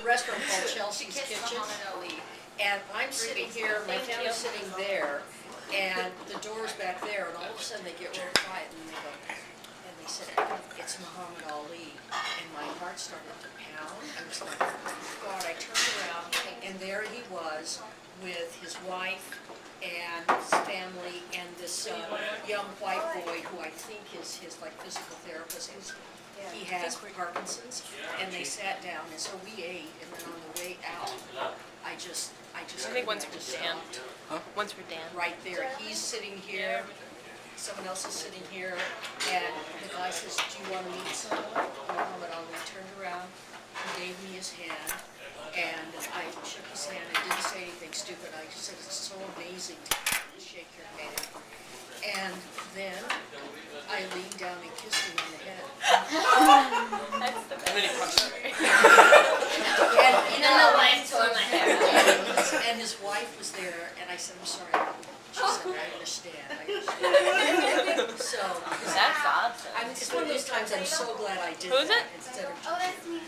restaurant called Chelsea's Kitchen. And I'm sitting here, my family's sitting there, and the door's back there, and all of a sudden they get real quiet, and they go, and they said, it's Muhammad Ali. And my heart started to pound. I was like, God, I turned around, and there he was with his wife and his family, and this young white boy who I think is his like physical therapist. He has Parkinson's, and they sat down, and so we ate, and then on the way out, I think one's for Dan. One's for Dan. Right there, he's sitting here, someone else is sitting here, and the guy says, do you want to meet someone? Muhammad Ali turned around, he gave me his hand, and I shook his hand. I didn't say anything stupid. I just said, it's so amazing to shake your hand. And then I leaned down and kissed him on the head. That's the best. And then he punched me. And you know, the wife tore my hair out. and his wife was there, and I said, I'm sorry. She said, I understand. So That's awesome. it's one of those times I'm so glad I did Who is that it? instead of Oh, that's me.